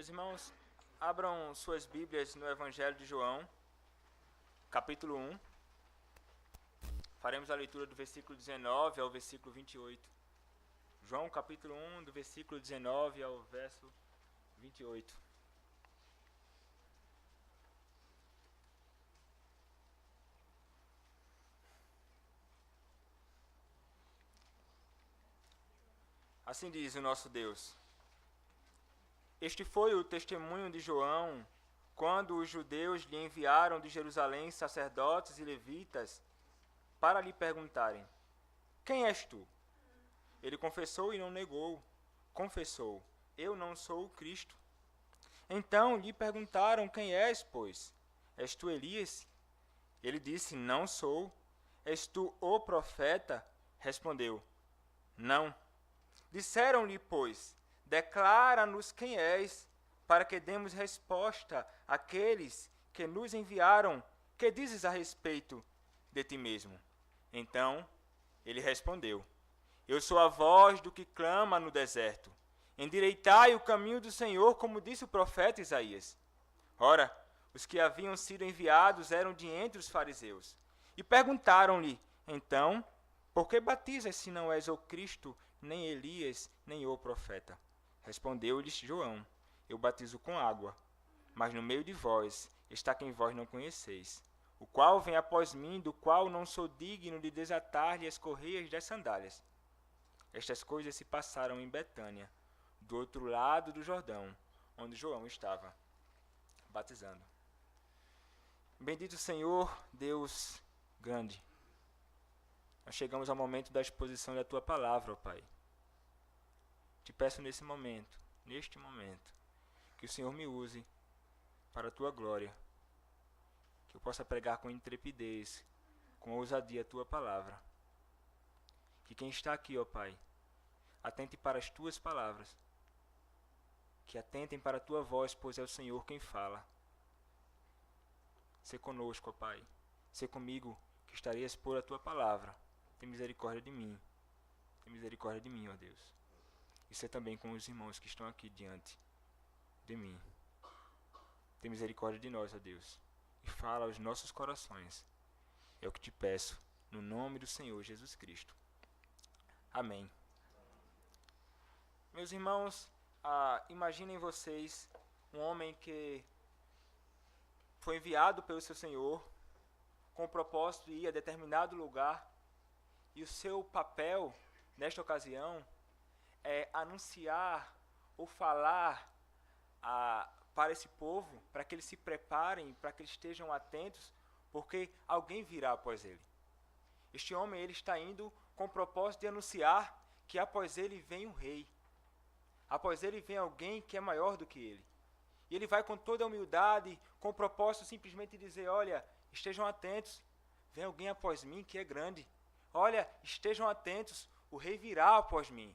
Meus irmãos, abram suas Bíblias no Evangelho de João, capítulo 1. Faremos a leitura do versículo 19 ao versículo 28. João, capítulo 1, do versículo 19 ao verso 28. Assim diz o nosso Deus. Este foi o testemunho de João, quando os judeus lhe enviaram de Jerusalém sacerdotes e levitas para lhe perguntarem: quem és tu? Ele confessou e não negou. Confessou: eu não sou o Cristo. Então lhe perguntaram: quem és, pois? És tu Elias? Ele disse: não sou. És tu o profeta? Respondeu: não. Disseram-lhe, pois: declara-nos quem és, para que demos resposta àqueles que nos enviaram. Que dizes a respeito de ti mesmo? Então ele respondeu: eu sou a voz do que clama no deserto. Endireitai o caminho do Senhor, como disse o profeta Isaías. Ora, os que haviam sido enviados eram de entre os fariseus. E perguntaram-lhe: então, por que batizas se não és o Cristo, nem Elias, nem o profeta? Respondeu-lhes João: eu batizo com água, mas no meio de vós está quem vós não conheceis, o qual vem após mim, do qual não sou digno de desatar-lhe as correias das sandálias. Estas coisas se passaram em Betânia, do outro lado do Jordão, onde João estava batizando. Bendito Senhor, Deus grande. Nós chegamos ao momento da exposição da Tua Palavra, ó Pai. Te peço neste momento, que o Senhor me use para a Tua glória, que eu possa pregar com intrepidez, com ousadia a Tua Palavra. Que quem está aqui, ó Pai, atente para as Tuas palavras, que atentem para a Tua voz, pois é o Senhor quem fala. Sê conosco, ó Pai, sê comigo, que estarei a expor a Tua Palavra. Tem misericórdia de mim, ó Deus. E sê também com os irmãos que estão aqui diante de mim. Tem misericórdia de nós, ó Deus, e fala aos nossos corações. É o que te peço, no nome do Senhor Jesus Cristo. Amém. Meus irmãos, imaginem vocês um homem que foi enviado pelo seu Senhor com o propósito de ir a determinado lugar, e o seu papel, nesta ocasião, é anunciar ou falar para esse povo, para que eles se preparem, para que eles estejam atentos, porque alguém virá após ele. Este homem ele está indo com o propósito de anunciar que após ele vem um rei. Após ele vem alguém que é maior do que ele. E ele vai com toda a humildade, com o propósito simplesmente de dizer: olha, estejam atentos, vem alguém após mim que é grande. Olha, estejam atentos, o rei virá após mim.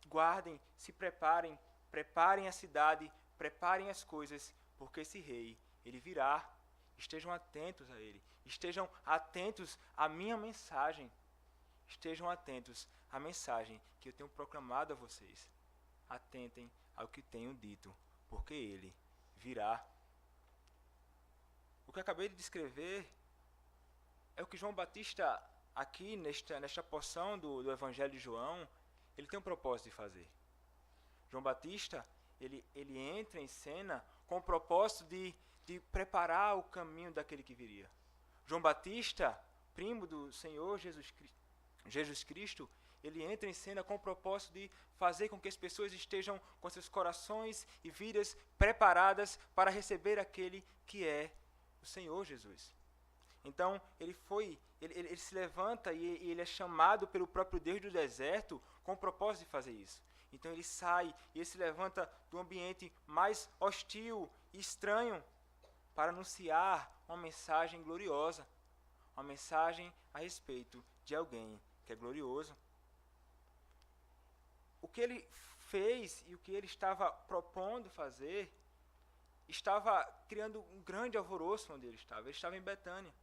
Aguardem, se preparem, preparem a cidade, preparem as coisas, porque esse rei, ele virá. Estejam atentos a ele, estejam atentos à minha mensagem, estejam atentos à mensagem que eu tenho proclamado a vocês. Atentem ao que tenho dito, porque ele virá. O que eu acabei de descrever é o que João Batista, aqui nesta porção do Evangelho de João, ele tem um propósito de fazer. João Batista, ele entra em cena com o propósito de preparar o caminho daquele que viria. João Batista, primo do Senhor Jesus Cristo, ele entra em cena com o propósito de fazer com que as pessoas estejam com seus corações e vidas preparadas para receber aquele que é o Senhor Jesus. Então, ele se levanta e ele é chamado pelo próprio Deus do deserto com o propósito de fazer isso. Então, ele sai e ele se levanta do ambiente mais hostil e estranho para anunciar uma mensagem gloriosa, uma mensagem a respeito de alguém que é glorioso. O que ele fez e o que ele estava propondo fazer estava criando um grande alvoroço onde ele estava. Ele estava em Betânia.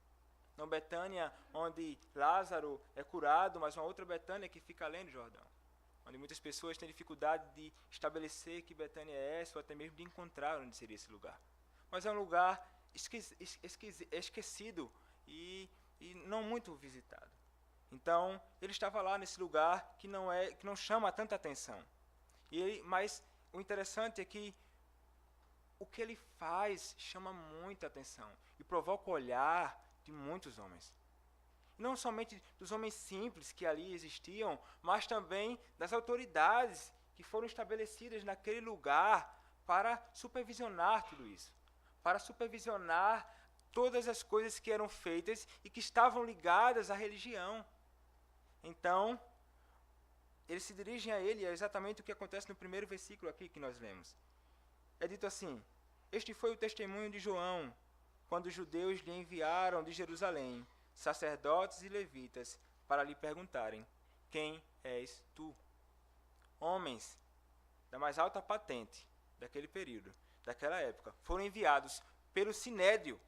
Não Betânia onde Lázaro é curado, mas uma outra Betânia que fica além do Jordão. onde muitas pessoas têm dificuldade de estabelecer que Betânia é essa, ou até mesmo de encontrar onde seria esse lugar. Mas é um lugar esquecido e não muito visitado. Então, ele estava lá nesse lugar que não chama tanta atenção. Mas o interessante é que o que ele faz chama muita atenção e provoca o olhar de muitos homens. Não somente dos homens simples que ali existiam, mas também das autoridades que foram estabelecidas naquele lugar para supervisionar tudo isso, para supervisionar todas as coisas que eram feitas e que estavam ligadas à religião. Então, eles se dirigem a ele, é exatamente o que acontece no primeiro versículo aqui que nós lemos. É dito assim: este foi o testemunho de João, quando os judeus lhe enviaram de Jerusalém sacerdotes e levitas para lhe perguntarem: quem és tu? Homens da mais alta patente daquele período, daquela época, foram enviados pelo Sinédrio.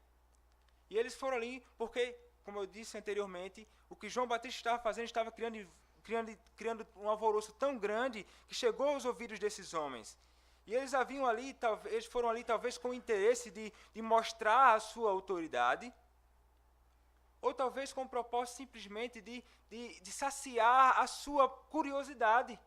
E eles foram ali porque, como eu disse anteriormente, o que João Batista estava fazendo estava criando um alvoroço tão grande que chegou aos ouvidos desses homens. E eles foram ali talvez com o interesse de mostrar a sua autoridade, ou talvez com o propósito simplesmente de saciar a sua curiosidade.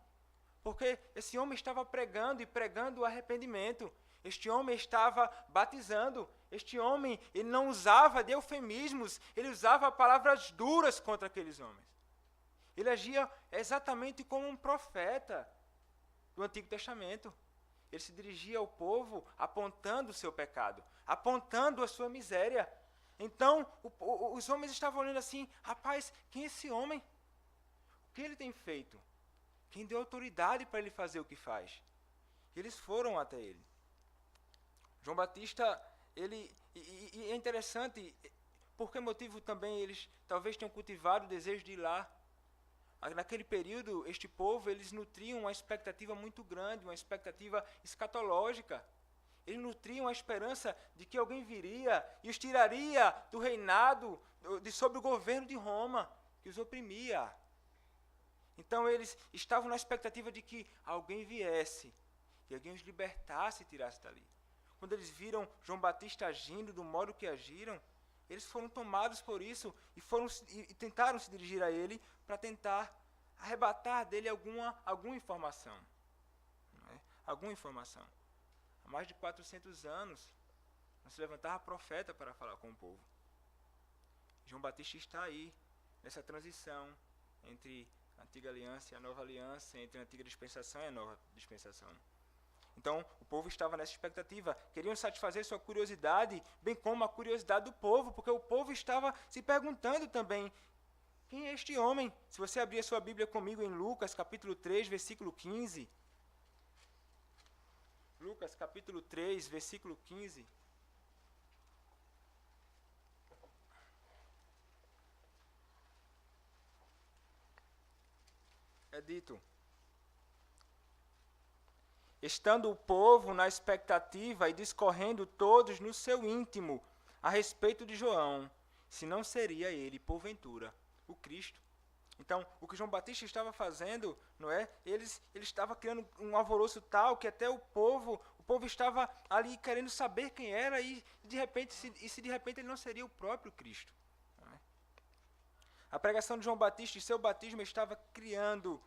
Porque esse homem estava pregando o arrependimento. Este homem estava batizando. Este homem, ele não usava de eufemismos, ele usava palavras duras contra aqueles homens. Ele agia exatamente como um profeta do Antigo Testamento. Ele se dirigia ao povo apontando o seu pecado, apontando a sua miséria. Então, os homens estavam olhando assim: rapaz, quem é esse homem? O que ele tem feito? Quem deu autoridade para ele fazer o que faz? E eles foram até ele. João Batista, e é interessante, por que motivo também eles talvez tenham cultivado o desejo de ir lá? Naquele período, este povo, eles nutriam uma expectativa muito grande, uma expectativa escatológica. Eles nutriam a esperança de que alguém viria e os tiraria do reinado, sob o governo de Roma, que os oprimia. Então eles estavam na expectativa de que alguém viesse e alguém os libertasse e tirasse dali. Quando eles viram João Batista agindo do modo que agiram, eles foram tomados por isso e tentaram se dirigir a ele para tentar arrebatar dele alguma informação. Não é? Alguma informação. Há mais de 400 anos, não se levantava profeta para falar com o povo. João Batista está aí, nessa transição entre a antiga aliança e a nova aliança, entre a antiga dispensação e a nova dispensação. Então, o povo estava nessa expectativa, queriam satisfazer sua curiosidade, bem como a curiosidade do povo, porque o povo estava se perguntando também: quem é este homem? Se você abrir a sua Bíblia comigo em Lucas, capítulo 3, versículo 15. Lucas, capítulo 3, versículo 15. É dito: estando o povo na expectativa e discorrendo todos no seu íntimo a respeito de João, se não seria ele, porventura, o Cristo. Então, o que João Batista estava fazendo, não é? Ele estava criando um alvoroço tal que até o povo estava ali querendo saber quem era e de repente, se de repente ele não seria o próprio Cristo. Não é? A pregação de João Batista e seu batismo estava criando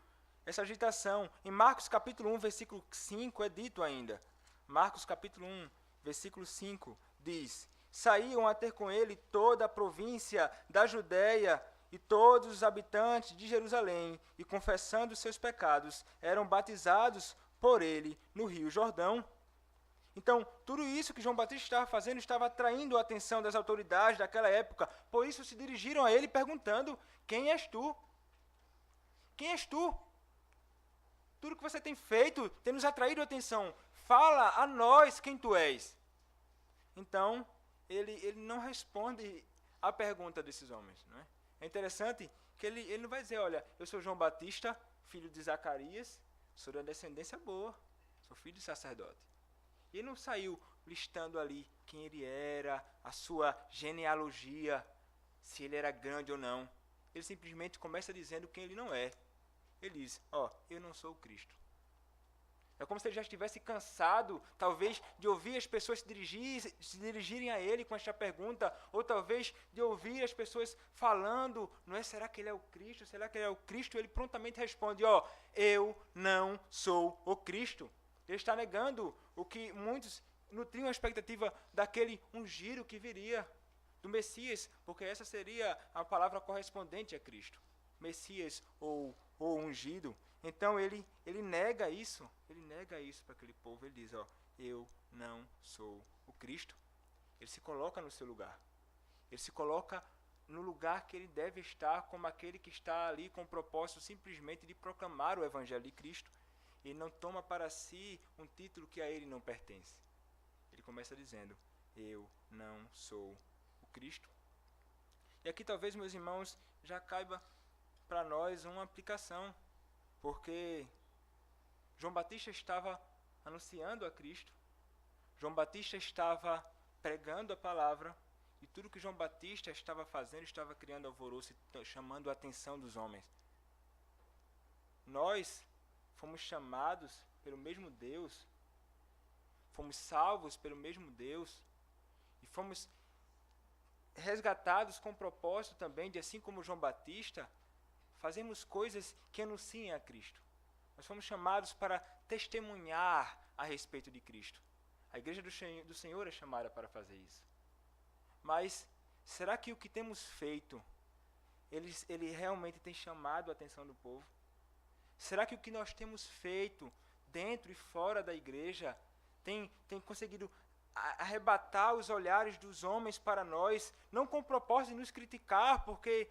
essa agitação. Em Marcos capítulo 1, versículo 5 é dito ainda. Marcos capítulo 1, versículo 5 diz: saíam a ter com ele toda a província da Judéia e todos os habitantes de Jerusalém, e confessando seus pecados, eram batizados por ele no Rio Jordão. Então, tudo isso que João Batista estava fazendo estava atraindo a atenção das autoridades daquela época. Por isso se dirigiram a ele perguntando: quem és tu? Quem és tu? Tudo que você tem feito tem nos atraído a atenção. Fala a nós quem tu és. Então, ele não responde à pergunta desses homens. Não é? É interessante que ele não vai dizer: olha, eu sou João Batista, filho de Zacarias, sou da descendência boa, sou filho de sacerdote. E ele não saiu listando ali quem ele era, a sua genealogia, se ele era grande ou não. Ele simplesmente começa dizendo quem ele não é. ele diz, eu não sou o Cristo. É como se ele já estivesse cansado, talvez, de ouvir as pessoas se dirigirem a ele com esta pergunta, ou talvez de ouvir as pessoas falando, não é, será que ele é o Cristo? Será que ele é o Cristo? Ele prontamente responde, eu não sou o Cristo. Ele está negando o que muitos nutriam a expectativa daquele ungido que viria, do Messias, porque essa seria a palavra correspondente a Cristo. Messias ou ungido. Então ele nega isso para aquele povo. Ele diz, eu não sou o Cristo. Ele se coloca no seu lugar. Ele se coloca no lugar que ele deve estar, como aquele que está ali com o propósito simplesmente de proclamar o Evangelho de Cristo. Ele não toma para si um título que a ele não pertence. Ele começa dizendo, eu não sou o Cristo. E aqui talvez, meus irmãos, já caiba para nós uma aplicação, porque João Batista estava anunciando a Cristo, João Batista estava pregando a palavra, e tudo que João Batista estava fazendo estava criando alvoroço e chamando a atenção dos homens. Nós fomos chamados pelo mesmo Deus, fomos salvos pelo mesmo Deus, e fomos resgatados com o propósito também de, assim como João Batista, fazemos coisas que anunciem a Cristo. Nós fomos chamados para testemunhar a respeito de Cristo. A igreja do Senhor é chamada para fazer isso. Mas será que o que temos feito, ele realmente tem chamado a atenção do povo? Será que o que nós temos feito dentro e fora da igreja tem conseguido arrebatar os olhares dos homens para nós, não com o propósito de nos criticar, porque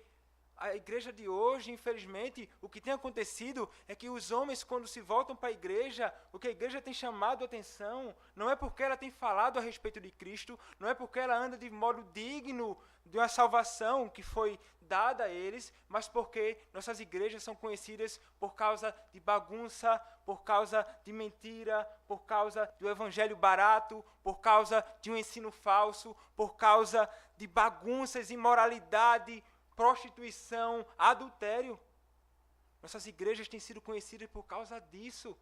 a igreja de hoje, infelizmente, o que tem acontecido é que os homens, quando se voltam para a igreja, o que a igreja tem chamado a atenção, não é porque ela tem falado a respeito de Cristo, não é porque ela anda de modo digno de uma salvação que foi dada a eles, mas porque nossas igrejas são conhecidas por causa de bagunça, por causa de mentira, por causa do evangelho barato, por causa de um ensino falso, por causa de bagunças, imoralidade, prostituição, adultério. Nossas igrejas têm sido conhecidas por causa disso.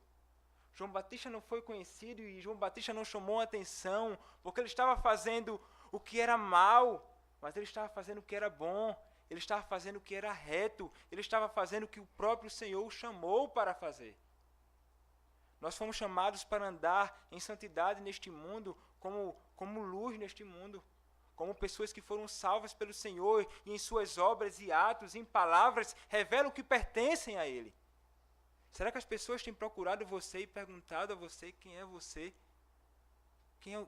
João Batista não foi conhecido e João Batista não chamou a atenção porque ele estava fazendo o que era mal, mas ele estava fazendo o que era bom, ele estava fazendo o que era reto, ele estava fazendo o que o próprio Senhor o chamou para fazer. Nós fomos chamados para andar em santidade neste mundo, como luz neste mundo, como pessoas que foram salvas pelo Senhor e em suas obras e atos, em palavras, revelam que pertencem a Ele. Será que as pessoas têm procurado você e perguntado a você quem é você?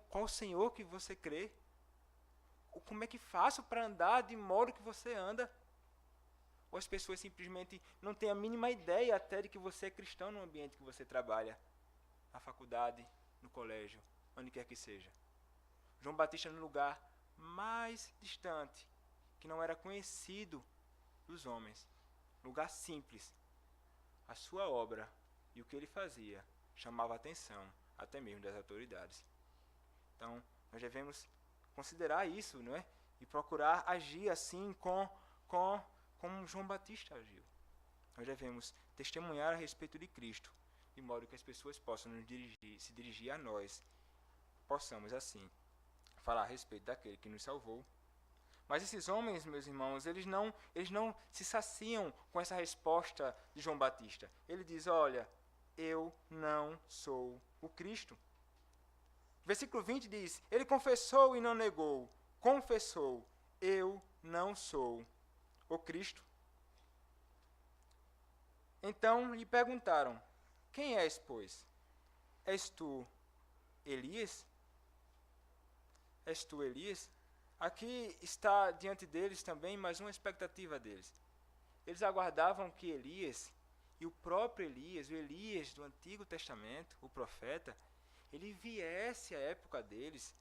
Qual o Senhor que você crê? Como é que faço para andar de modo que você anda? Ou as pessoas simplesmente não têm a mínima ideia até de que você é cristão no ambiente que você trabalha, na faculdade, no colégio, onde quer que seja. João Batista no lugar mais distante, que não era conhecido dos homens, lugar simples, a sua obra e o que ele fazia chamava a atenção até mesmo das autoridades. Então, nós devemos considerar isso, não é? E procurar agir assim como João Batista agiu. Nós devemos testemunhar a respeito de Cristo, de modo que as pessoas possam se dirigir a nós, possamos assim falar a respeito daquele que nos salvou. Mas esses homens, meus irmãos, eles não se saciam com essa resposta de João Batista. Ele diz, olha, eu não sou o Cristo. Versículo 20 diz, ele confessou e não negou, confessou, eu não sou o Cristo. Então lhe perguntaram, quem és, pois? És tu Elias? És tu Elias? Aqui está diante deles também mais uma expectativa deles. Eles aguardavam que Elias, e o próprio Elias, o Elias do Antigo Testamento, o profeta, ele viesse à época deles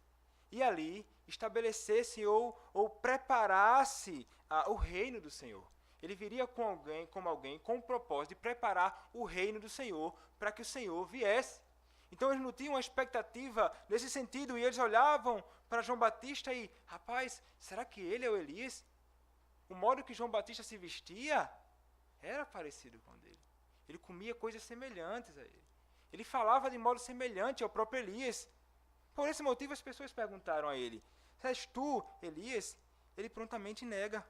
e ali estabelecesse ou preparasse o reino do Senhor. Ele viria como alguém com o propósito de preparar o reino do Senhor para que o Senhor viesse. Então eles não tinham uma expectativa nesse sentido, e eles olhavam para João Batista e, rapaz, será que ele é o Elias? O modo que João Batista se vestia era parecido com o dele. Ele comia coisas semelhantes a ele. Ele falava de modo semelhante ao próprio Elias. Por esse motivo as pessoas perguntaram a ele: és tu, Elias? Ele prontamente nega.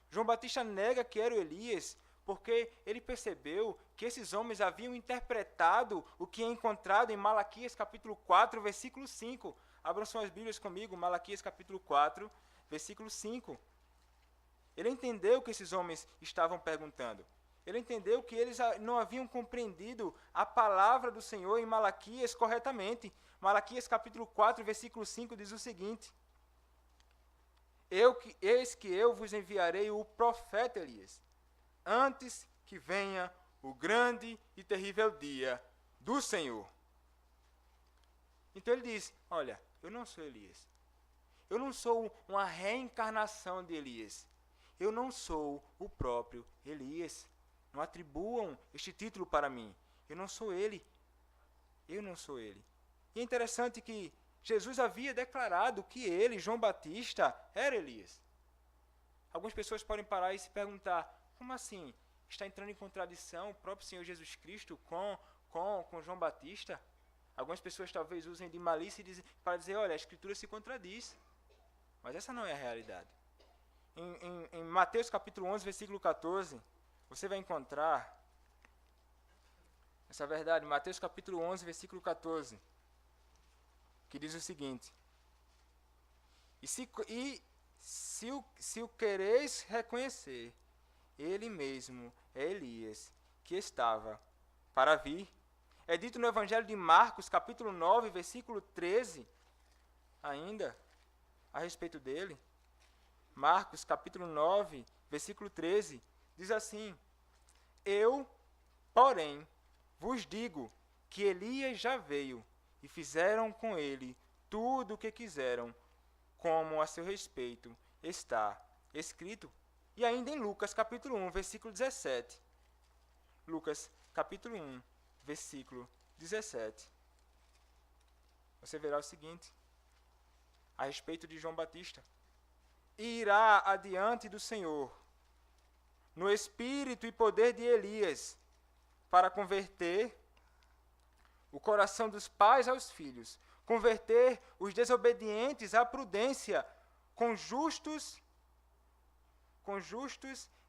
João Batista nega que era o Elias, porque ele percebeu que esses homens haviam interpretado o que é encontrado em Malaquias capítulo 4, versículo 5. Abram suas Bíblias comigo, Malaquias capítulo 4, versículo 5. Ele entendeu o que esses homens estavam perguntando. Ele entendeu que eles não haviam compreendido a palavra do Senhor em Malaquias corretamente. Malaquias capítulo 4, versículo 5 diz o seguinte: eis que eu vos enviarei o profeta Elias, antes que venha o grande e terrível dia do Senhor. Então ele diz: olha, eu não sou Elias. Eu não sou uma reencarnação de Elias. Eu não sou o próprio Elias. Não atribuam este título para mim. Eu não sou ele. Eu não sou ele. E é interessante que Jesus havia declarado que ele, João Batista, era Elias. Algumas pessoas podem parar e se perguntar: como assim? Está entrando em contradição o próprio Senhor Jesus Cristo com João Batista? Algumas pessoas talvez usem de malícia para dizer: olha, a Escritura se contradiz. Mas essa não é a realidade. Em Mateus capítulo 11, versículo 14, você vai encontrar essa verdade. Mateus capítulo 11, versículo 14, que diz o seguinte: se o quereis reconhecer, ele mesmo é Elias, que estava para vir. É dito no Evangelho de Marcos, capítulo 9, versículo 13, ainda, a respeito dele. Marcos, capítulo 9, versículo 13, diz assim: eu, porém, vos digo que Elias já veio, e fizeram com ele tudo o que quiseram, como a seu respeito está escrito. E ainda em Lucas, capítulo 1, versículo 17. Lucas, capítulo 1, versículo 17. Você verá o seguinte, a respeito de João Batista: e irá adiante do Senhor, no espírito e poder de Elias, para converter o coração dos pais aos filhos, converter os desobedientes à prudência, com justos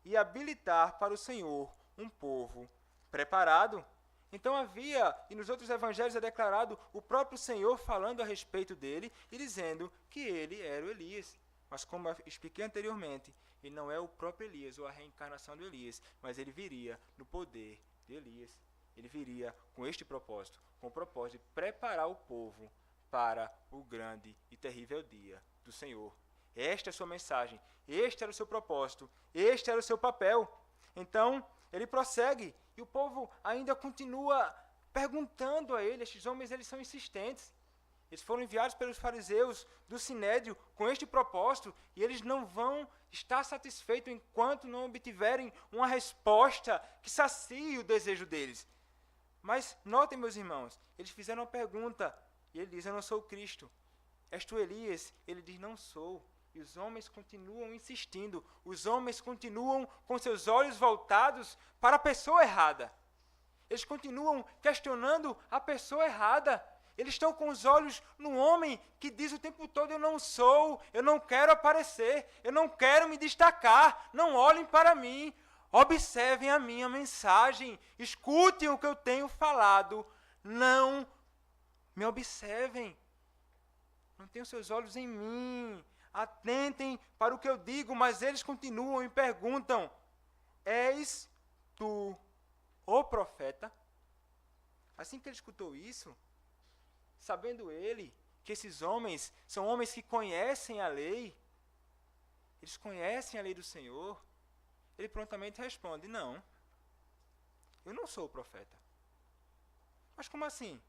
e habilitar para o Senhor um povo preparado. Então havia, e nos outros evangelhos é declarado, o próprio Senhor falando a respeito dele e dizendo que ele era o Elias. Mas como eu expliquei anteriormente, ele não é o próprio Elias ou a reencarnação do Elias, mas ele viria no poder de Elias. Ele viria com este propósito, com o propósito de preparar o povo para o grande e terrível dia do Senhor. Esta é a sua mensagem, este era o seu propósito, este era o seu papel. Então, ele prossegue e o povo ainda continua perguntando a ele. Estes homens, eles são insistentes. Eles foram enviados pelos fariseus do Sinédrio com este propósito e eles não vão estar satisfeitos enquanto não obtiverem uma resposta que sacie o desejo deles. Mas notem, meus irmãos, eles fizeram uma pergunta e ele diz: eu não sou o Cristo. És tu Elias? Ele diz: não sou. E os homens continuam insistindo, os homens continuam com seus olhos voltados para a pessoa errada. Eles continuam questionando a pessoa errada. Eles estão com os olhos no homem que diz o tempo todo: eu não sou, eu não quero aparecer, eu não quero me destacar, não olhem para mim, observem a minha mensagem, escutem o que eu tenho falado, não me observem, não tenham seus olhos em mim, atentem para o que eu digo. Mas eles continuam e perguntam: és tu o profeta? Assim que ele escutou isso, sabendo ele que esses homens são homens que conhecem a lei, eles conhecem a lei do Senhor, ele prontamente responde: não, eu não sou o profeta. Mas como assim?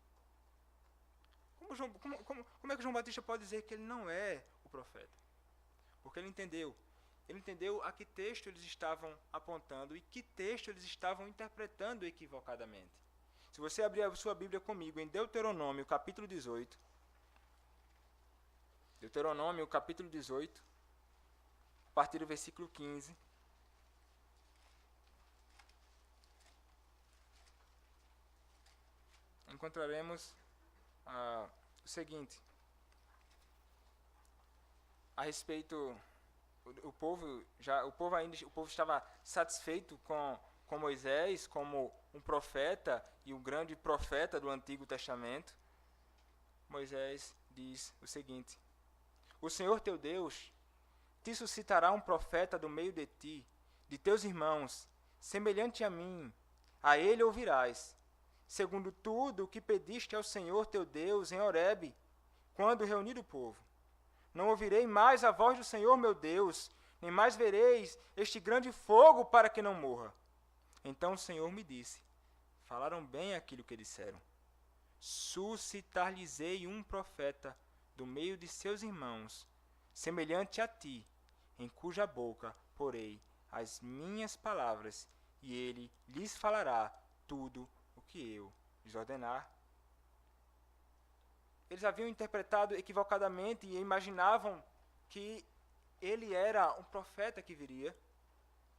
Como é que João Batista pode dizer que ele não é o profeta? Porque ele entendeu a que texto eles estavam apontando e que texto eles estavam interpretando equivocadamente. Se você abrir a sua Bíblia comigo em Deuteronômio, capítulo 18. Deuteronômio, capítulo 18, a partir do versículo 15. encontraremos o seguinte: a respeito, o povo estava satisfeito com Moisés como um profeta e o grande profeta do Antigo Testamento. Moisés diz o seguinte: o Senhor teu Deus te suscitará um profeta do meio de ti, de teus irmãos, semelhante a mim. A ele ouvirás, segundo tudo o que pediste ao Senhor teu Deus em Horebe, quando reunir o povo. Não ouvirei mais a voz do Senhor meu Deus, nem mais vereis este grande fogo para que não morra. Então o Senhor me disse: falaram bem aquilo que disseram. Suscitar-lhes-ei um profeta do meio de seus irmãos, semelhante a ti, em cuja boca porei as minhas palavras, e ele lhes falará tudo o que eu lhes ordenar. Eles haviam interpretado equivocadamente e imaginavam que ele era um profeta que viria,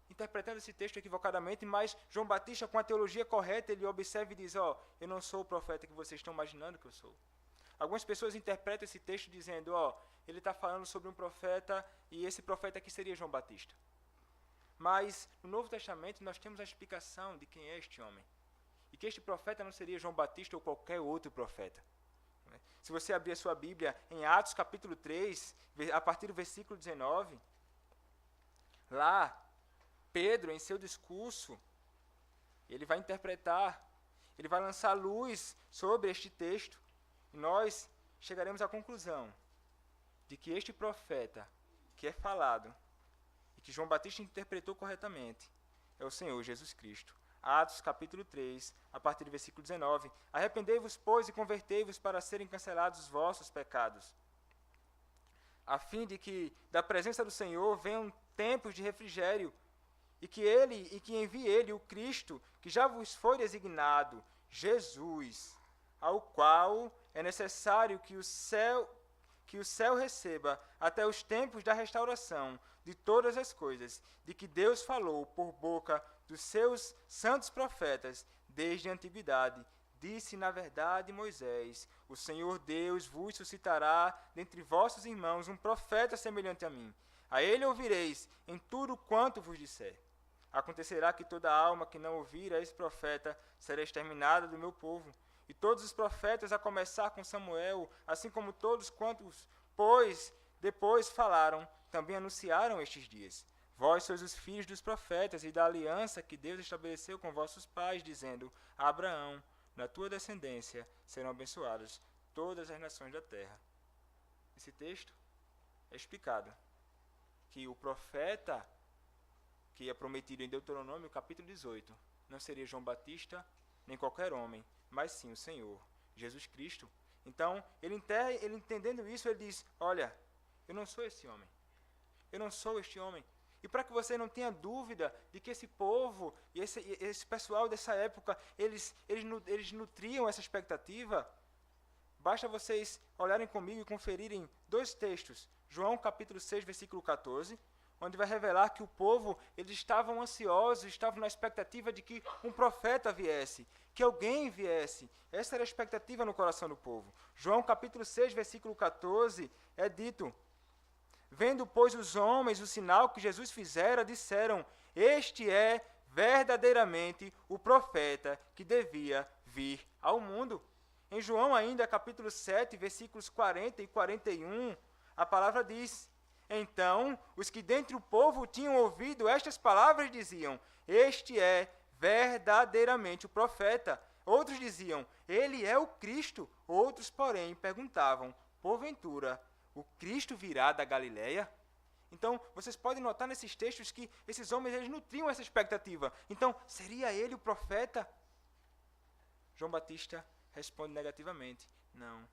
interpretando esse texto equivocadamente, mas João Batista, com a teologia correta, ele observa e diz: eu não sou o profeta que vocês estão imaginando que eu sou. Algumas pessoas interpretam esse texto dizendo: ele está falando sobre um profeta, e esse profeta aqui seria João Batista. Mas no Novo Testamento nós temos a explicação de quem é este homem, e que este profeta não seria João Batista ou qualquer outro profeta. Se você abrir a sua Bíblia em Atos capítulo 3, a partir do versículo 19, lá, Pedro, em seu discurso, ele vai interpretar, ele vai lançar luz sobre este texto, e nós chegaremos à conclusão de que este profeta que é falado, e que João Batista interpretou corretamente, é o Senhor Jesus Cristo. Atos capítulo 3, a partir do versículo 19. Arrependei-vos, pois, e convertei-vos para serem cancelados os vossos pecados, a fim de que da presença do Senhor venham tempos de refrigério, e que envie ele, o Cristo, que já vos foi designado, Jesus, ao qual é necessário que o céu receba até os tempos da restauração de todas as coisas, de que Deus falou por boca dos seus santos profetas desde a antiguidade. Disse, na verdade, Moisés: o Senhor Deus vos suscitará dentre vossos irmãos um profeta semelhante a mim. A ele ouvireis em tudo quanto vos disser. Acontecerá que toda alma que não ouvir a esse profeta será exterminada do meu povo. E todos os profetas, a começar com Samuel, assim como todos quantos, pois, depois falaram, também anunciaram estes dias. Vós sois os filhos dos profetas e da aliança que Deus estabeleceu com vossos pais, dizendo: a Abraão, na tua descendência, serão abençoadas todas as nações da terra. Esse texto é explicado que o profeta que é prometido em Deuteronômio, capítulo 18, não seria João Batista, nem qualquer homem, mas sim o Senhor, Jesus Cristo. Então, ele entendendo isso, ele diz: olha, eu não sou esse homem. Eu não sou este homem. E para que você não tenha dúvida de que esse povo e esse pessoal dessa época, eles nutriam essa expectativa, basta vocês olharem comigo e conferirem dois textos. João capítulo 6, versículo 14, onde vai revelar que o povo, eles estavam ansiosos, estavam na expectativa de que um profeta viesse, que alguém viesse. Essa era a expectativa no coração do povo. João capítulo 6, versículo 14, é dito: vendo, pois, os homens o sinal que Jesus fizera, disseram: este é verdadeiramente o profeta que devia vir ao mundo. Em João ainda, capítulo 7, versículos 40 e 41, a palavra diz: então, os que dentre o povo tinham ouvido estas palavras diziam: este é verdadeiramente o profeta. Outros diziam: ele é o Cristo. Outros, porém, perguntavam: porventura, o Cristo virá da Galileia? Então, vocês podem notar nesses textos que esses homens eles nutriam essa expectativa. Então, seria ele o profeta? João Batista responde negativamente: não,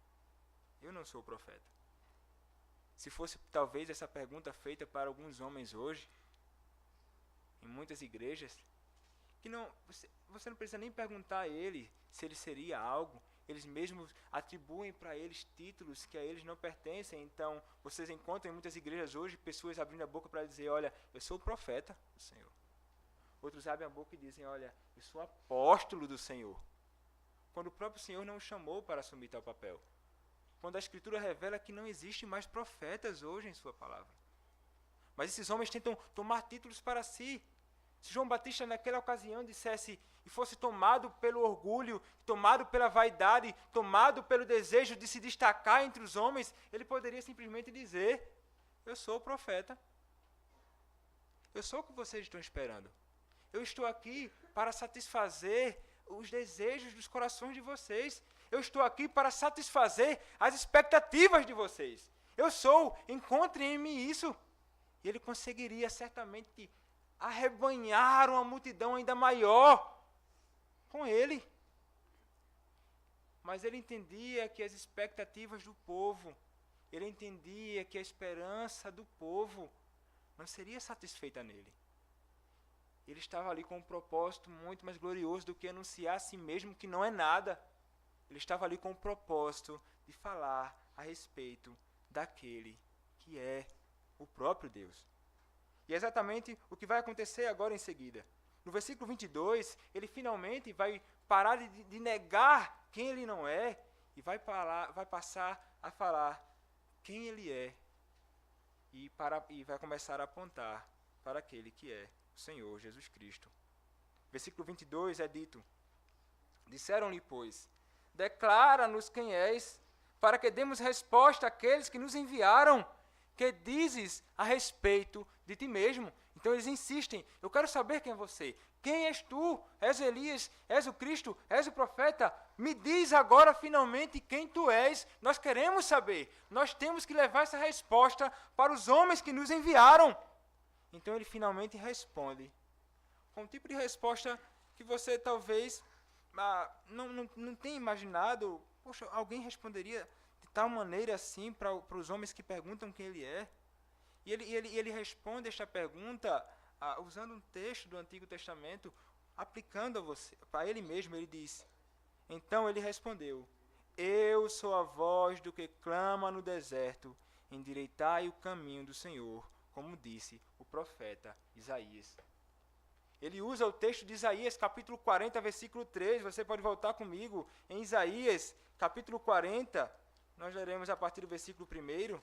eu não sou o profeta. Se fosse talvez essa pergunta feita para alguns homens hoje, em muitas igrejas, que você não precisa nem perguntar a ele se ele seria algo, eles mesmos atribuem para eles títulos que a eles não pertencem. Então, vocês encontram em muitas igrejas hoje pessoas abrindo a boca para dizer: olha, eu sou o profeta do Senhor. Outros abrem a boca e dizem: olha, eu sou apóstolo do Senhor. quando o próprio Senhor não o chamou para assumir tal papel. Quando a Escritura revela que não existe mais profetas hoje em sua palavra. Mas esses homens tentam tomar títulos para si. Se João Batista naquela ocasião dissesse e fosse tomado pelo orgulho, tomado pela vaidade, tomado pelo desejo de se destacar entre os homens, ele poderia simplesmente dizer: eu sou o profeta. Eu sou o que vocês estão esperando. Eu estou aqui para satisfazer os desejos dos corações de vocês. Eu estou aqui para satisfazer as expectativas de vocês. Eu sou, encontrem em mim isso. E ele conseguiria certamente arrebanhar uma multidão ainda maior com ele. Mas ele entendia que as expectativas do povo, ele entendia que a esperança do povo não seria satisfeita nele. Ele estava ali com um propósito muito mais glorioso do que anunciar a si mesmo que não é nada. Ele estava ali com o propósito de falar a respeito daquele que é o próprio Deus. E é exatamente o que vai acontecer agora em seguida. No versículo 22, ele finalmente vai parar de negar quem ele não é e vai passar a falar quem ele é e vai começar a apontar para aquele que é o Senhor Jesus Cristo. Versículo 22 é dito: disseram-lhe, pois, declara-nos quem és, para que demos resposta àqueles que nos enviaram. Que dizes a respeito de ti mesmo? Então eles insistem: eu quero saber quem é você. Quem és tu? És Elias? És o Cristo? És o profeta? Me diz agora finalmente quem tu és. Nós queremos saber. Nós temos que levar essa resposta para os homens que nos enviaram. Então ele finalmente responde com um tipo de resposta que você talvez não tenha imaginado. Poxa, alguém responderia de tal maneira assim para os homens que perguntam quem ele é? E ele responde esta pergunta usando um texto do Antigo Testamento, aplicando a você, para ele mesmo. Ele diz: então ele respondeu: eu sou a voz do que clama no deserto, endireitai o caminho do Senhor, como disse o profeta Isaías. Ele usa o texto de Isaías, capítulo 40, versículo 3. Você pode voltar comigo em Isaías, capítulo 40. Nós leremos a partir do versículo 1.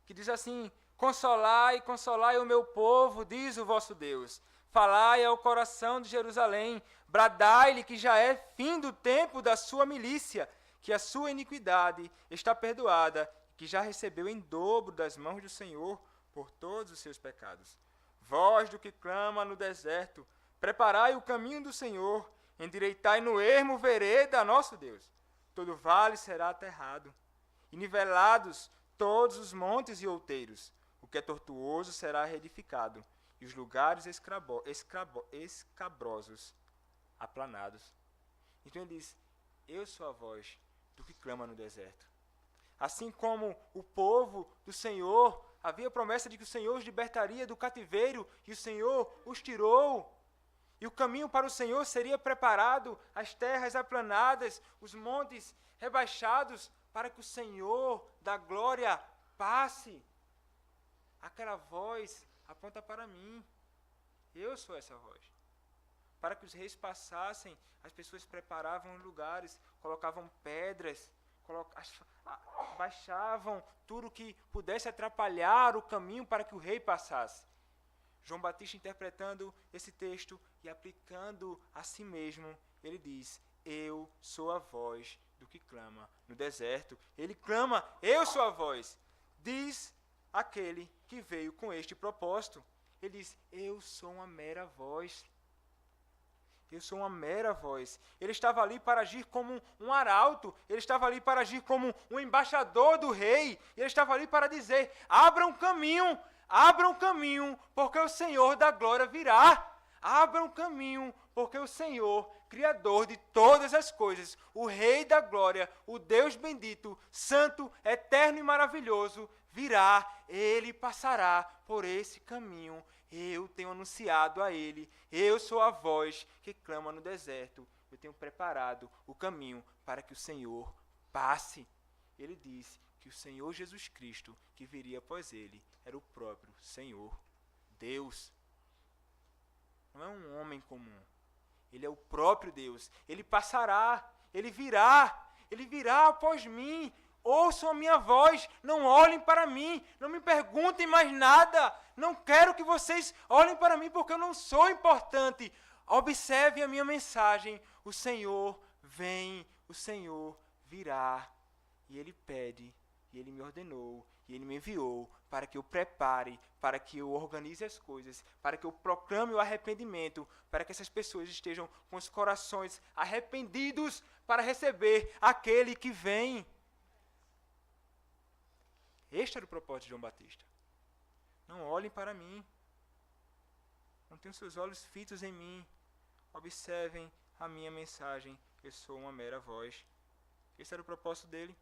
Que diz assim: consolai, consolai o meu povo, diz o vosso Deus. Falai ao coração de Jerusalém, bradai-lhe que já é fim do tempo da sua milícia, que a sua iniquidade está perdoada, que já recebeu em dobro das mãos do Senhor por todos os seus pecados. Voz do que clama no deserto, preparai o caminho do Senhor, endireitai no ermo vereda a nosso Deus. Todo vale será aterrado, e nivelados todos os montes e outeiros. O que é tortuoso será reedificado, e os lugares escabrosos aplanados. Então ele diz: eu sou a voz do que clama no deserto. Assim como o povo do Senhor, havia promessa de que o Senhor os libertaria do cativeiro, e o Senhor os tirou. E o caminho para o Senhor seria preparado, as terras aplanadas, os montes rebaixados, para que o Senhor da glória passe. Aquela voz aponta para mim. Eu sou essa voz. Para que os reis passassem, as pessoas preparavam os lugares, colocavam pedras, baixavam tudo que pudesse atrapalhar o caminho para que o rei passasse. João Batista, interpretando esse texto e aplicando a si mesmo, ele diz: eu sou a voz do que clama no deserto. Ele clama: eu sou a voz. Diz aquele que veio com este propósito. Ele diz: eu sou uma mera voz. Eu sou uma mera voz. Ele estava ali para agir como um arauto. Ele estava ali para agir como um embaixador do rei. Ele estava ali para dizer: abram caminho, porque o Senhor da glória virá. Abram caminho, porque o Senhor, Criador de todas as coisas, o Rei da glória, o Deus bendito, santo, eterno e maravilhoso, virá. Ele passará por esse caminho. Eu tenho anunciado a ele. Eu sou a voz que clama no deserto. Eu tenho preparado o caminho para que o Senhor passe. Ele disse que o Senhor Jesus Cristo, que viria após ele, era o próprio Senhor, Deus. não é um homem comum. Ele é o próprio Deus. Ele passará, ele virá após mim. Ouçam a minha voz, não olhem para mim, não me perguntem mais nada. Não quero que vocês olhem para mim porque eu não sou importante. Observem a minha mensagem. O Senhor vem, o Senhor virá. E Ele pede, e Ele me ordenou, e Ele me enviou para que eu prepare, para que eu organize as coisas, para que eu proclame o arrependimento, para que essas pessoas estejam com os corações arrependidos para receber aquele que vem. Este era o propósito de João Batista. Não olhem para mim. Não tenham seus olhos fitos em mim. Observem a minha mensagem. Eu sou uma mera voz. Esse era o propósito dele.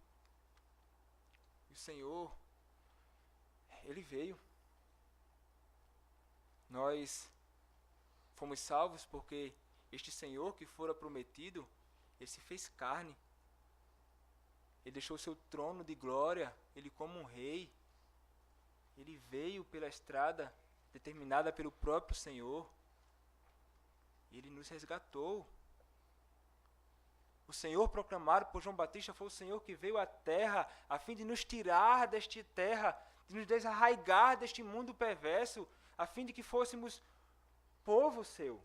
E o Senhor, Ele veio. Nós fomos salvos porque este Senhor que fora prometido, Ele se fez carne. Ele deixou seu trono de glória, Ele como um rei. Ele veio pela estrada determinada pelo próprio Senhor. Ele nos resgatou. O Senhor proclamado por João Batista foi o Senhor que veio à terra a fim de nos tirar desta terra, de nos desarraigar deste mundo perverso, a fim de que fôssemos povo seu,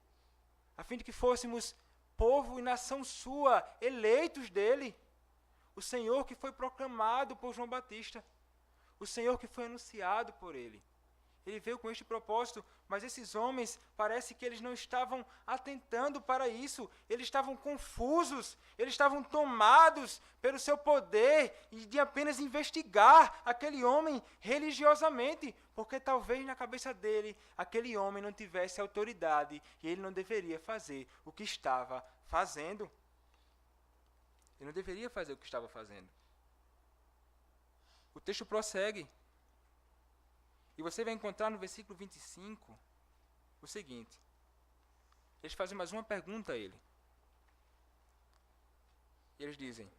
a fim de que fôssemos povo e nação sua, eleitos dele. O Senhor que foi proclamado por João Batista, o Senhor que foi anunciado por ele. Ele veio com este propósito, mas esses homens, parece que eles não estavam atentando para isso, eles estavam confusos, eles estavam tomados pelo seu poder e de apenas investigar aquele homem religiosamente, porque talvez na cabeça dele, aquele homem não tivesse autoridade e ele não deveria fazer o que estava fazendo. Ele não deveria fazer o que estava fazendo. O texto prossegue. E você vai encontrar no versículo 25 o seguinte. Eles fazem mais uma pergunta a ele. E eles dizem,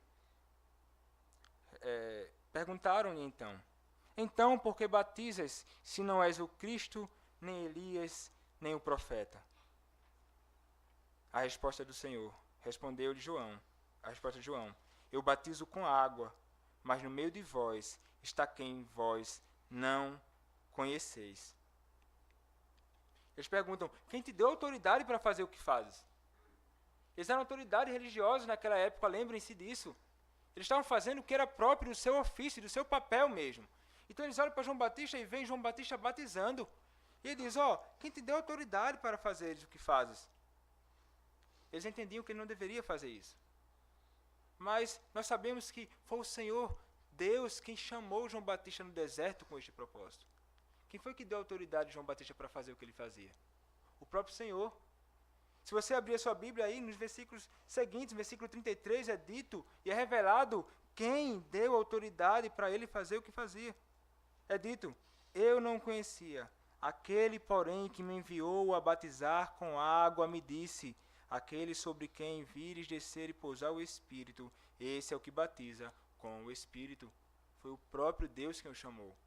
perguntaram-lhe então, por que batizas se não és o Cristo, nem Elias, nem o profeta? A resposta do Senhor, respondeu-lhe João. A resposta de João, eu batizo com água, mas no meio de vós está quem vós não conheceis. Eles perguntam, quem te deu autoridade para fazer o que fazes? Eles eram autoridades religiosas naquela época, lembrem-se disso. Eles estavam fazendo o que era próprio do seu ofício, do seu papel mesmo. Então eles olham para João Batista e veem João Batista batizando. E ele diz, quem te deu autoridade para fazer o que fazes? Eles entendiam que ele não deveria fazer isso. Mas nós sabemos que foi o Senhor Deus quem chamou João Batista no deserto com este propósito. Quem foi que deu autoridade a João Batista para fazer o que ele fazia? O próprio Senhor. Se você abrir a sua Bíblia aí, nos versículos seguintes, versículo 33, é dito e é revelado quem deu autoridade para ele fazer o que fazia. É dito, eu não conhecia. Aquele, porém, que me enviou a batizar com água, me disse, aquele sobre quem vires descer e pousar o Espírito, esse é o que batiza com o Espírito. Foi o próprio Deus quem o chamou.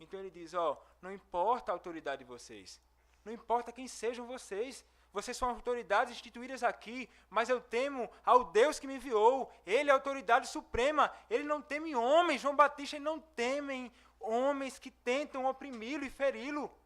Então ele diz, não importa a autoridade de vocês, não importa quem sejam vocês são autoridades instituídas aqui, mas eu temo ao Deus que me enviou, Ele é a autoridade suprema, Ele não teme homens, João Batista, Ele não teme homens que tentam oprimi-lo e feri-lo.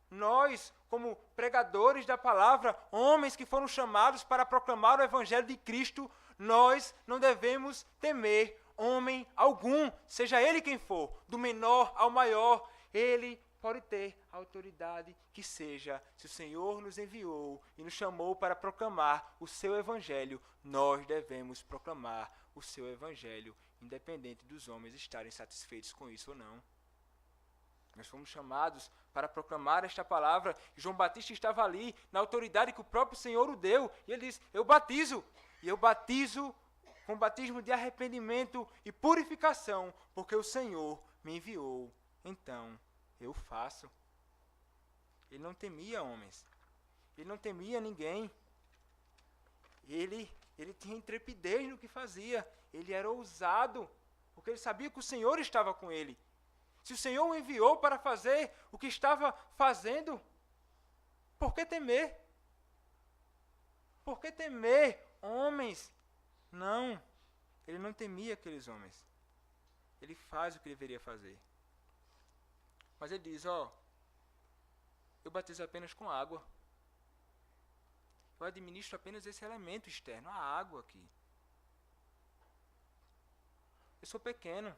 Nós, como pregadores da palavra, homens que foram chamados para proclamar o Evangelho de Cristo, nós não devemos temer homem algum, seja ele quem for, do menor ao maior, ele pode ter a autoridade que seja. Se o Senhor nos enviou e nos chamou para proclamar o seu Evangelho, nós devemos proclamar o seu Evangelho, independente dos homens estarem satisfeitos com isso ou não. Nós fomos chamados para proclamar esta palavra. João Batista estava ali, na autoridade que o próprio Senhor o deu, e ele diz, eu batizo, e eu batizo com batismo de arrependimento e purificação, porque o Senhor me enviou. Então, eu faço. Ele não temia homens. Ele não temia ninguém. Ele tinha intrepidez no que fazia. Ele era ousado, porque ele sabia que o Senhor estava com ele. Se o Senhor o enviou para fazer o que estava fazendo, por que temer? Por que temer homens? Não, ele não temia aqueles homens. Ele faz o que deveria fazer. Mas ele diz, eu batizo apenas com água. Eu administro apenas esse elemento externo, a água aqui. Eu sou pequeno.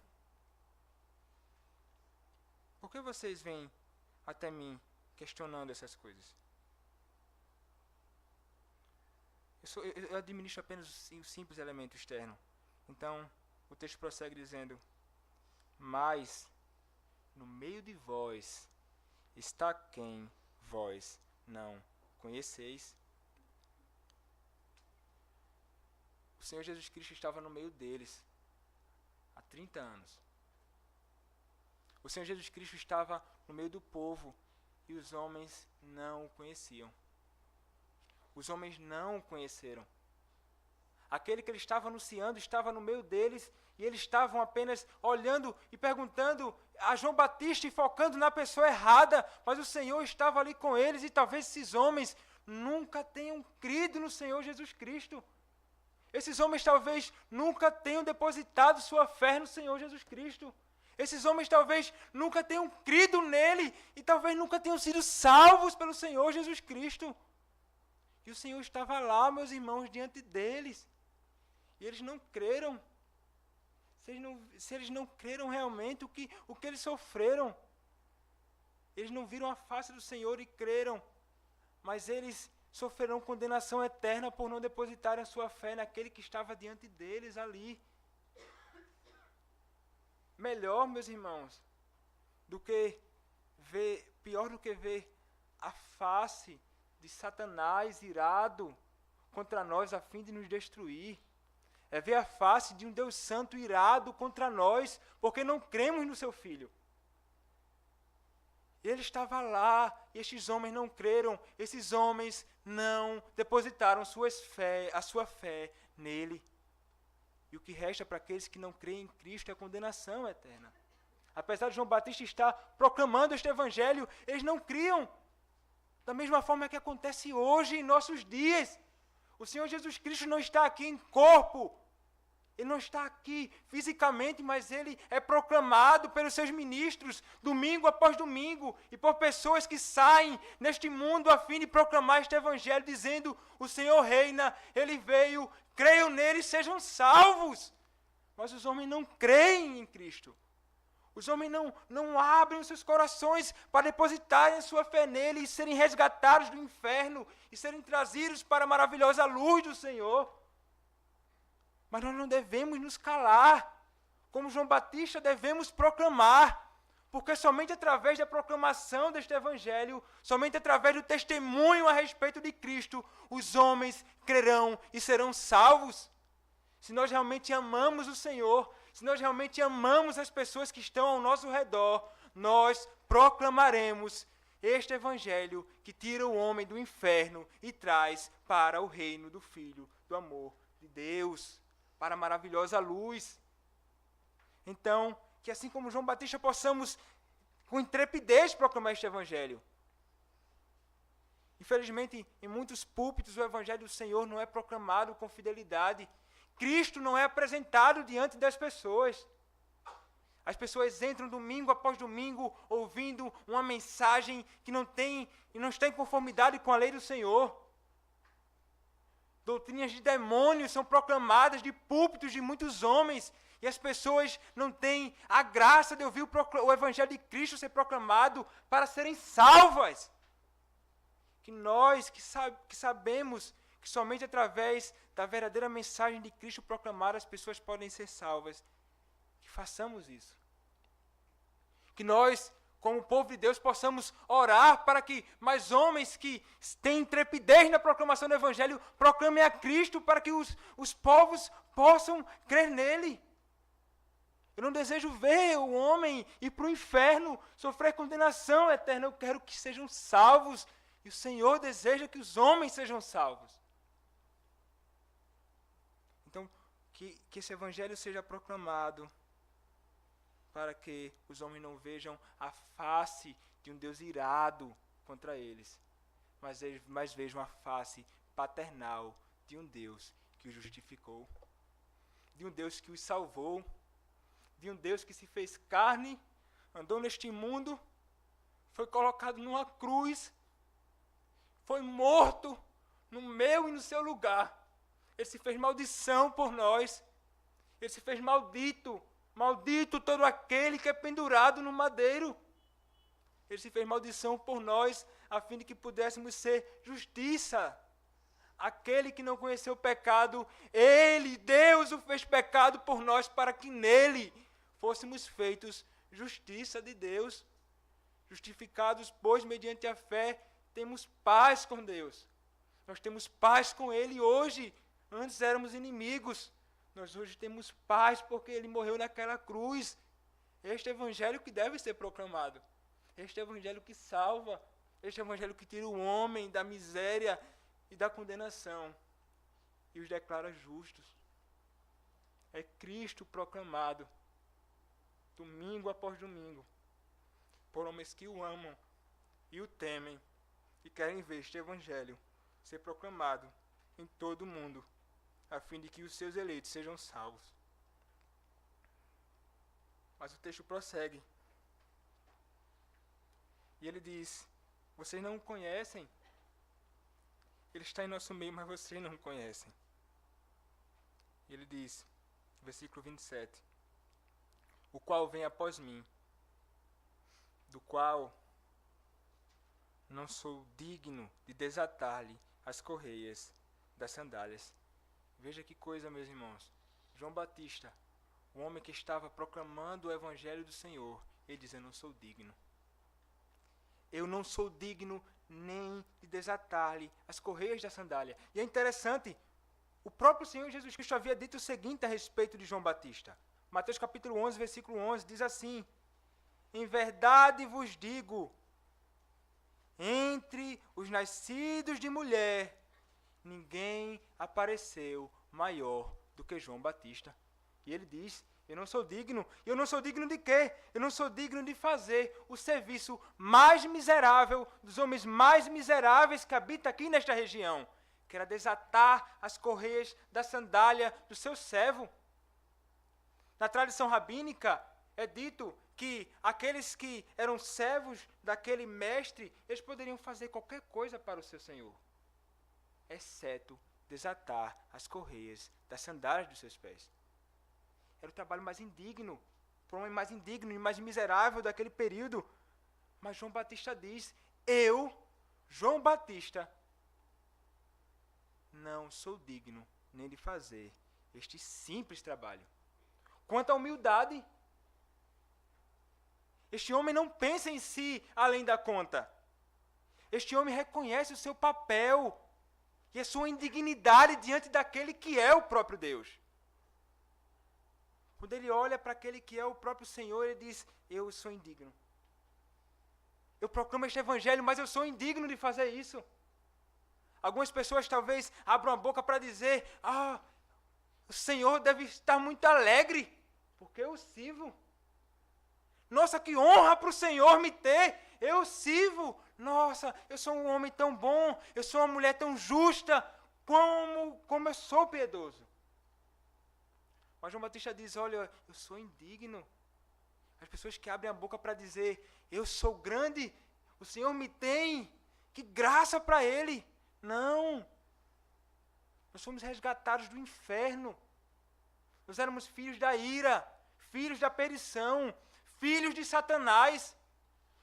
Por que vocês vêm até mim questionando essas coisas? Eu administro apenas o simples elemento externo. Então, o texto prossegue dizendo, mas no meio de vós está quem vós não conheceis. O Senhor Jesus Cristo estava no meio deles há 30 anos. O Senhor Jesus Cristo estava no meio do povo e os homens não o conheciam. Os homens não o conheceram. Aquele que ele estava anunciando estava no meio deles e eles estavam apenas olhando e perguntando a João Batista e focando na pessoa errada, mas o Senhor estava ali com eles e talvez esses homens nunca tenham crido no Senhor Jesus Cristo. Esses homens talvez nunca tenham depositado sua fé no Senhor Jesus Cristo. Esses homens talvez nunca tenham crido nele e talvez nunca tenham sido salvos pelo Senhor Jesus Cristo. E o Senhor estava lá, meus irmãos, diante deles. E eles não creram. Se eles não creram realmente o que eles sofreram. Eles não viram a face do Senhor e creram. Mas eles sofrerão condenação eterna por não depositarem a sua fé naquele que estava diante deles ali. Melhor, meus irmãos, pior do que ver a face de Satanás irado contra nós a fim de nos destruir. É ver a face de um Deus Santo irado contra nós, porque não cremos no seu Filho. Ele estava lá, e estes homens não creram, esses homens não depositaram a sua fé nele. E o que resta para aqueles que não creem em Cristo é a condenação eterna. Apesar de João Batista estar proclamando este evangelho, eles não criam. Da mesma forma que acontece hoje em nossos dias. O Senhor Jesus Cristo não está aqui em corpo. Ele não está aqui fisicamente, mas ele é proclamado pelos seus ministros, domingo após domingo, e por pessoas que saem neste mundo a fim de proclamar este evangelho, dizendo, o Senhor reina, ele veio, creiam nele e sejam salvos. Mas os homens não creem em Cristo. Os homens não abrem os seus corações para depositarem a sua fé nele e serem resgatados do inferno e serem trazidos para a maravilhosa luz do Senhor. Mas nós não devemos nos calar. Como João Batista, devemos proclamar. Porque somente através da proclamação deste evangelho, somente através do testemunho a respeito de Cristo, os homens crerão e serão salvos. Se nós realmente amamos o Senhor, se nós realmente amamos as pessoas que estão ao nosso redor, nós proclamaremos este evangelho que tira o homem do inferno e traz para o reino do Filho do amor de Deus, para a maravilhosa luz. Então, que assim como João Batista possamos com intrepidez proclamar este evangelho. Infelizmente, em muitos púlpitos o evangelho do Senhor não é proclamado com fidelidade. Cristo não é apresentado diante das pessoas. As pessoas entram domingo após domingo ouvindo uma mensagem que não está em conformidade com a lei do Senhor. Doutrinas de demônios são proclamadas de púlpitos de muitos homens e as pessoas não têm a graça de ouvir o evangelho de Cristo ser proclamado para serem salvas. Que nós que sabemos que somente através da verdadeira mensagem de Cristo proclamada as pessoas podem ser salvas, que façamos isso. Que nós, como povo de Deus, possamos orar para que mais homens que têm intrepidez na proclamação do Evangelho proclamem a Cristo para que os povos possam crer nele. Eu não desejo ver o homem ir para o inferno, sofrer condenação eterna. Eu quero que sejam salvos. E o Senhor deseja que os homens sejam salvos. Então, que esse Evangelho seja proclamado para que os homens não vejam a face de um Deus irado contra eles, mas vejam a face paternal de um Deus que os justificou, de um Deus que os salvou, de um Deus que se fez carne, andou neste mundo, foi colocado numa cruz, foi morto no meu e no seu lugar. Ele se fez maldição por nós. Ele se fez maldito. Maldito todo aquele que é pendurado no madeiro. Ele se fez maldição por nós, a fim de que pudéssemos ser justiça. Aquele que não conheceu o pecado, Ele, Deus, o fez pecado por nós, para que nele fôssemos feitos justiça de Deus. Justificados, pois, mediante a fé, temos paz com Deus. Nós temos paz com Ele hoje. Antes éramos inimigos. Nós hoje temos paz porque Ele morreu naquela cruz. Este evangelho que deve ser proclamado. Este evangelho que salva. Este evangelho que tira o homem da miséria e da condenação e os declara justos. É Cristo proclamado, domingo após domingo, por homens que o amam e o temem e querem ver este evangelho ser proclamado em todo o mundo, a fim de que os seus eleitos sejam salvos. Mas o texto prossegue. E ele diz: vocês não o conhecem. Ele está em nosso meio, mas vocês não o conhecem. E ele diz, versículo 27, o qual vem após mim, do qual não sou digno de desatar-lhe as correias das sandálias. Veja que coisa, meus irmãos. João Batista, o homem que estava proclamando o evangelho do Senhor, ele diz: eu não sou digno. Eu não sou digno nem de desatar-lhe as correias da sandália. E é interessante, o próprio Senhor Jesus Cristo havia dito o seguinte a respeito de João Batista. Mateus capítulo 11, versículo 11, diz assim: em verdade vos digo, entre os nascidos de mulher, ninguém apareceu maior do que João Batista. E ele diz: eu não sou digno. E eu não sou digno de quê? Eu não sou digno de fazer o serviço mais miserável dos homens mais miseráveis que habitam aqui nesta região, que era desatar as correias da sandália do seu servo. Na tradição rabínica é dito que aqueles que eram servos daquele mestre, eles poderiam fazer qualquer coisa para o seu senhor, exceto desatar as correias das sandálias dos seus pés. Era o trabalho mais indigno, para o homem mais indigno e mais miserável daquele período. Mas João Batista diz: eu, João Batista, não sou digno nem de fazer este simples trabalho. Quanto à humildade, este homem não pensa em si além da conta. Este homem reconhece o seu papel e a sua indignidade diante daquele que é o próprio Deus. Quando ele olha para aquele que é o próprio Senhor, ele diz: eu sou indigno. Eu proclamo este evangelho, mas eu sou indigno de fazer isso. Algumas pessoas talvez abram a boca para dizer: o Senhor deve estar muito alegre, porque eu o sirvo. Nossa, que honra para o Senhor me ter, eu o sirvo. Nossa, eu sou um homem tão bom, eu sou uma mulher tão justa, como eu sou piedoso. Mas João Batista diz: olha, eu sou indigno. As pessoas que abrem a boca para dizer: eu sou grande, o Senhor me tem, que graça para Ele. Não. Nós fomos resgatados do inferno. Nós éramos filhos da ira, filhos da perdição, filhos de Satanás.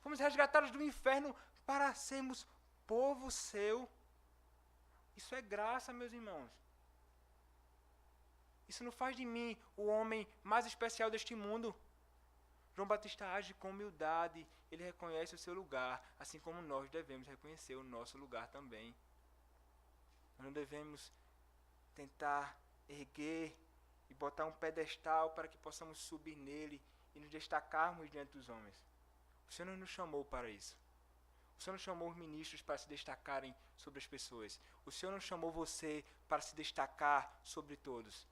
Fomos resgatados do inferno para sermos povo seu. Isso é graça, meus irmãos. Isso não faz de mim o homem mais especial deste mundo. João Batista age com humildade, ele reconhece o seu lugar, assim como nós devemos reconhecer o nosso lugar também. Nós não devemos tentar erguer e botar um pedestal para que possamos subir nele e nos destacarmos diante dos homens. O Senhor não nos chamou para isso. O Senhor não chamou os ministros para se destacarem sobre as pessoas. O Senhor não chamou você para se destacar sobre todos.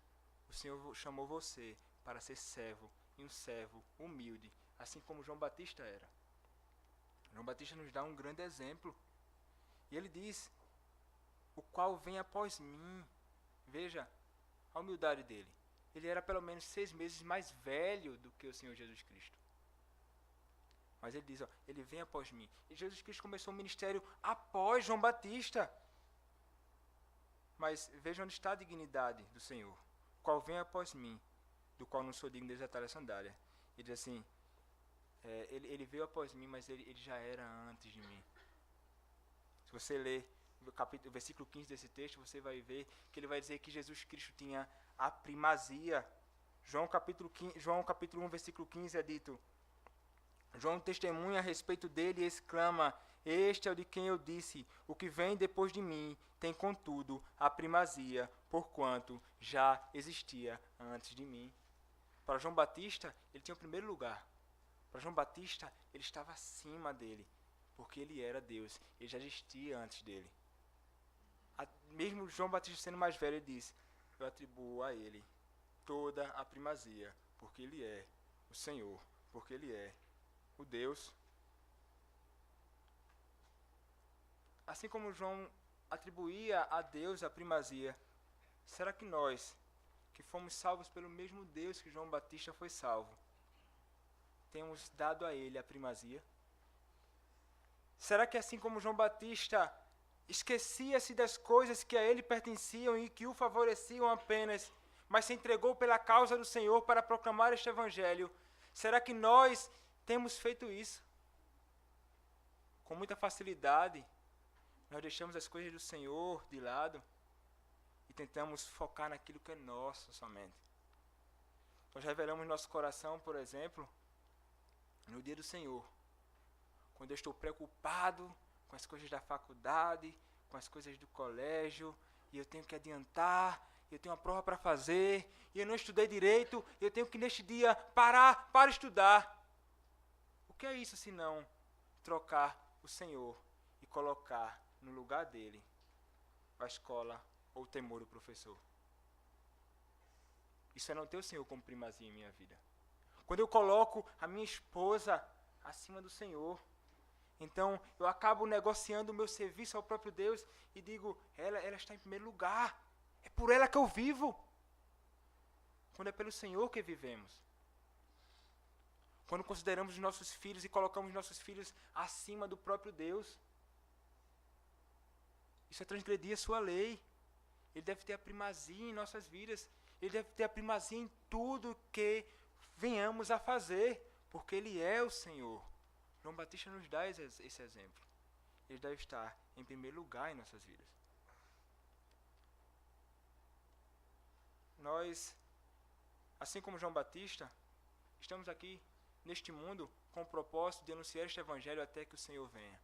O Senhor chamou você para ser servo, e um servo humilde, assim como João Batista era. João Batista nos dá um grande exemplo. E ele diz, o qual vem após mim. Veja a humildade dele. Ele era pelo menos 6 meses mais velho do que o Senhor Jesus Cristo. Mas ele diz, ele vem após mim. E Jesus Cristo começou o ministério após João Batista. Mas veja onde está a dignidade do Senhor. Qual vem após mim, do qual não sou digno de desatar a sandália. Ele diz assim, ele veio após mim, mas ele já era antes de mim. Se você ler o versículo 15 desse texto, você vai ver que ele vai dizer que Jesus Cristo tinha a primazia. João capítulo 1, versículo 15 é dito, João testemunha a respeito dele e exclama, este é o de quem eu disse, o que vem depois de mim tem contudo a primazia, porquanto já existia antes de mim. Para João Batista, ele tinha o primeiro lugar. Para João Batista, ele estava acima dele, porque ele era Deus, ele já existia antes dele. Mesmo João Batista sendo mais velho, ele diz, eu atribuo a ele toda a primazia, porque ele é o Senhor, porque ele é o Deus. Assim como João atribuía a Deus a primazia, será que nós, que fomos salvos pelo mesmo Deus que João Batista foi salvo, temos dado a ele a primazia? Será que assim como João Batista esquecia-se das coisas que a ele pertenciam e que o favoreciam apenas, mas se entregou pela causa do Senhor para proclamar este evangelho, será que nós temos feito isso? Com muita facilidade, nós deixamos as coisas do Senhor de lado e tentamos focar naquilo que é nosso somente. Nós revelamos nosso coração, por exemplo, no dia do Senhor, quando eu estou preocupado com as coisas da faculdade, com as coisas do colégio, e eu tenho que adiantar, eu tenho uma prova para fazer, e eu não estudei direito, e eu tenho que neste dia parar para estudar. O que é isso senão trocar o Senhor e colocar no lugar dele a escola ou o temor do professor? Isso é não ter o Senhor como primazia em minha vida. Quando eu coloco a minha esposa acima do Senhor, então eu acabo negociando o meu serviço ao próprio Deus e digo, ela está em primeiro lugar, é por ela que eu vivo. Quando é pelo Senhor que vivemos. Quando consideramos os nossos filhos e colocamos nossos filhos acima do próprio Deus, isso é transgredir a sua lei. Ele deve ter a primazia em nossas vidas. Ele deve ter a primazia em tudo que venhamos a fazer, porque Ele é o Senhor. João Batista nos dá esse exemplo. Ele deve estar em primeiro lugar em nossas vidas. Nós, assim como João Batista, estamos aqui neste mundo com o propósito de anunciar este evangelho até que o Senhor venha.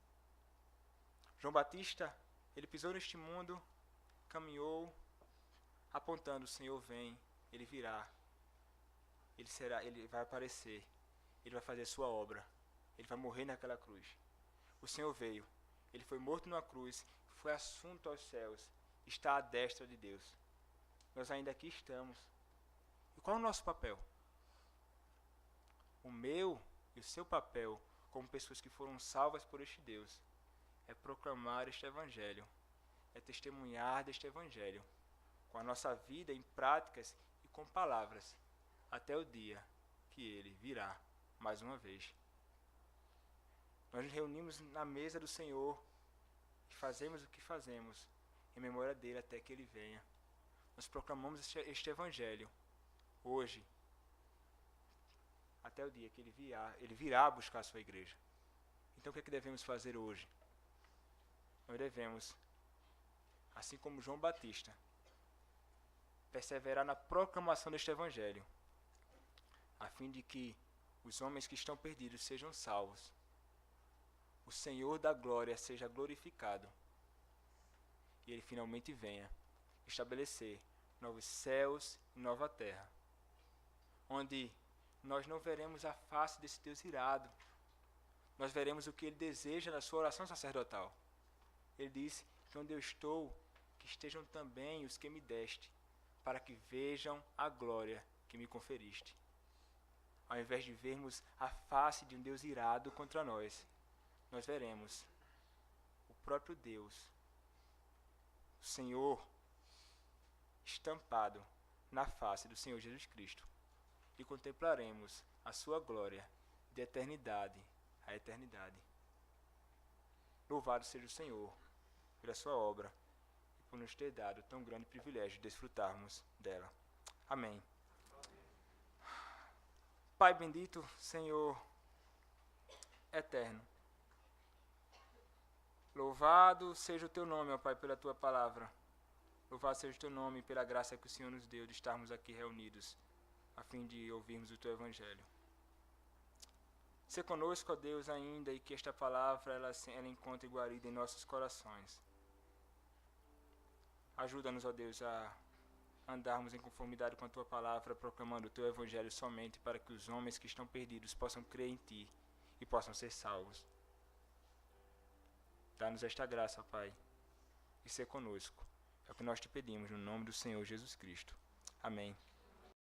João Batista, ele pisou neste mundo, caminhou, apontando, o Senhor vem, ele virá, ele vai aparecer, ele vai fazer sua obra, ele vai morrer naquela cruz. O Senhor veio, ele foi morto numa cruz, foi assunto aos céus, está à destra de Deus. Nós ainda aqui estamos. E qual é o nosso papel? O meu e o seu papel, como pessoas que foram salvas por este Deus, é proclamar este evangelho, é testemunhar deste evangelho, com a nossa vida em práticas e com palavras, até o dia que Ele virá mais uma vez. Nós nos reunimos na mesa do Senhor e fazemos o que fazemos em memória dEle até que Ele venha. Nós proclamamos este evangelho hoje, até o dia que Ele virá buscar a sua igreja. Então o que é que devemos fazer hoje? Nós devemos, assim como João Batista, perseverar na proclamação deste evangelho, a fim de que os homens que estão perdidos sejam salvos, o Senhor da glória seja glorificado e Ele finalmente venha estabelecer novos céus e nova terra, onde nós não veremos a face desse Deus irado, nós veremos o que Ele deseja na sua oração sacerdotal. Ele disse que onde eu estou, que estejam também os que me deste, para que vejam a glória que me conferiste. Ao invés de vermos a face de um Deus irado contra nós, nós veremos o próprio Deus, o Senhor estampado na face do Senhor Jesus Cristo, e contemplaremos a sua glória de eternidade a eternidade. Louvado seja o Senhor pela sua obra e por nos ter dado tão grande privilégio de desfrutarmos dela. Amém. Pai bendito, Senhor eterno, louvado seja o teu nome, ó Pai, pela tua palavra. Louvado seja o teu nome pela graça que o Senhor nos deu de estarmos aqui reunidos a fim de ouvirmos o teu evangelho. Se conosco, ó Deus, ainda, e que esta palavra ela encontre guarida em nossos corações. Ajuda-nos, ó Deus, a andarmos em conformidade com a tua palavra, proclamando o teu evangelho somente para que os homens que estão perdidos possam crer em ti e possam ser salvos. Dá-nos esta graça, Pai, e ser conosco. É o que nós te pedimos no nome do Senhor Jesus Cristo. Amém.